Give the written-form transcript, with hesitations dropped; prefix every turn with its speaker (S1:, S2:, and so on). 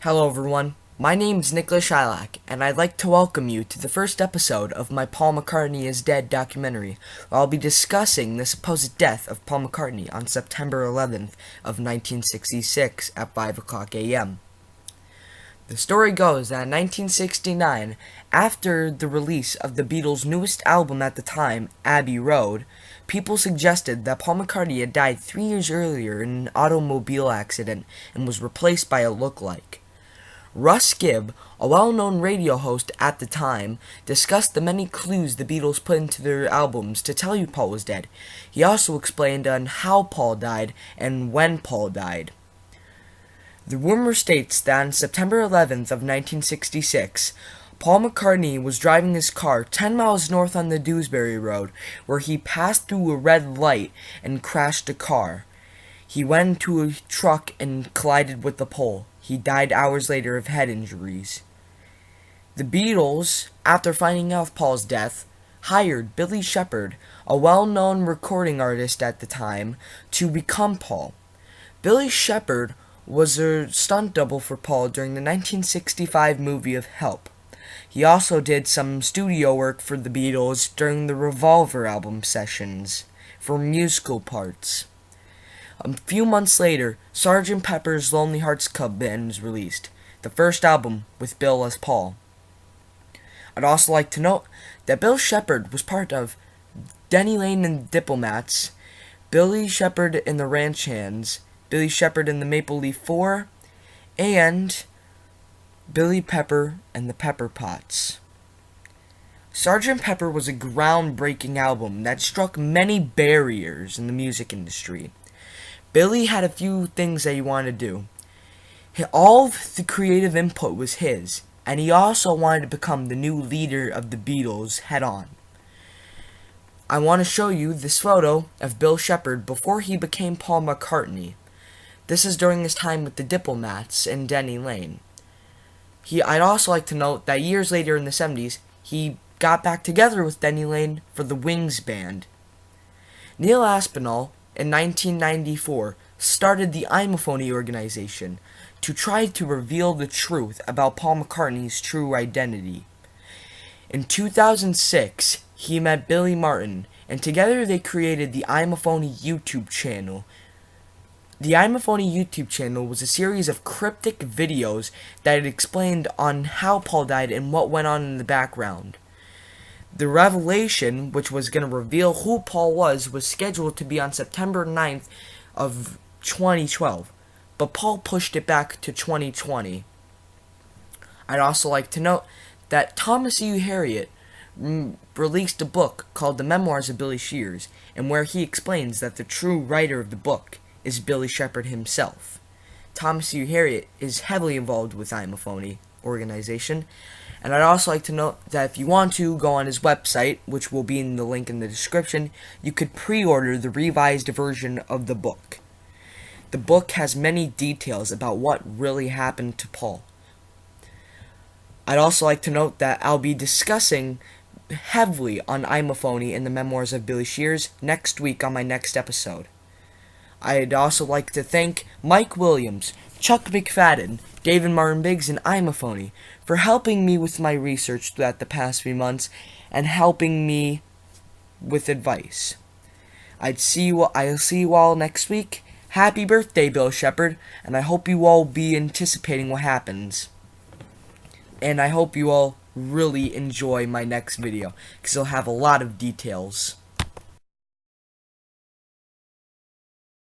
S1: Hello everyone, my name is Nicholas Shylock, and I'd like to welcome you to the first episode of my Paul McCartney is Dead documentary, where I'll be discussing the supposed death of Paul McCartney on September 11th of 1966 at 5 o'clock a.m. The story goes that in 1969, after the release of the Beatles' newest album at the time, Abbey Road, people suggested that Paul McCartney had died 3 years earlier in an automobile accident and was replaced by a lookalike. Russ Gibb, a well-known radio host at the time, discussed the many clues the Beatles put into their albums to tell you Paul was dead. He also explained on how Paul died and when Paul died. The rumor states that on September 11th of 1966, Paul McCartney was driving his car 10 miles north on the Dewsbury Road, where he passed through a red light and crashed a car. He went into a truck and collided with the pole. He died hours later of head injuries. The Beatles, after finding out of Paul's death, hired Billy Shepherd, a well-known recording artist at the time, to become Paul. Billy Shepherd was a stunt double for Paul during the 1965 movie of Help. He also did some studio work for the Beatles during the Revolver album sessions for musical parts. A few months later, Sgt. Pepper's Lonely Hearts Club Band was released, the first album with Bill as Paul. I'd also like to note that Bill Shepherd was part of Denny Laine and the Diplomats, Billy Shepherd and the Ranch Hands, Billy Shepherd and the Maple Leaf Four, and Billy Pepper and the Pepper Pots. Sgt. Pepper was a groundbreaking album that struck many barriers in the music industry. Billy had a few things that he wanted to do. All of the creative input was his, and he also wanted to become the new leader of the Beatles head on. I want to show you this photo of Bill Shepherd before he became Paul McCartney. This is during his time with the Diplomats and Denny Laine. I'd also like to note that years later in the 70s, he got back together with Denny Laine for the Wings Band. Neil Aspinall, in 1994, started the Imophony organization to try to reveal the truth about Paul McCartney's true identity. In 2006, he met Billy Martin, and together they created the Imophony YouTube channel. The Imophony YouTube channel was a series of cryptic videos that explained on how Paul died and what went on in the background. The revelation, which was going to reveal who Paul was scheduled to be on September 9th of 2012, but Paul pushed it back to 2020. I'd also like to note that Thomas U. Harriot released a book called The Memoirs of Billy Shears, and where he explains that the true writer of the book is Billy Shepherd himself. Thomas U. Harriot is heavily involved with Imophony organization, and I'd also like to note that if you want to go on his website, which will be in the link in the description, you could pre-order the revised version of the book. The book has many details about what really happened to Paul. I'd also like to note that I'll be discussing heavily on Imophony and the Memoirs of Billy Shears next week on my next episode. I'd also like to thank Mike Williams, Chuck McFadden, David Martin Biggs, and Imophony for helping me with my research throughout the past few months and helping me with advice. I'll see you all next week. Happy birthday, Bill Shepherd, and I hope you all be anticipating what happens. And I hope you all really enjoy my next video, because it'll have a lot of details.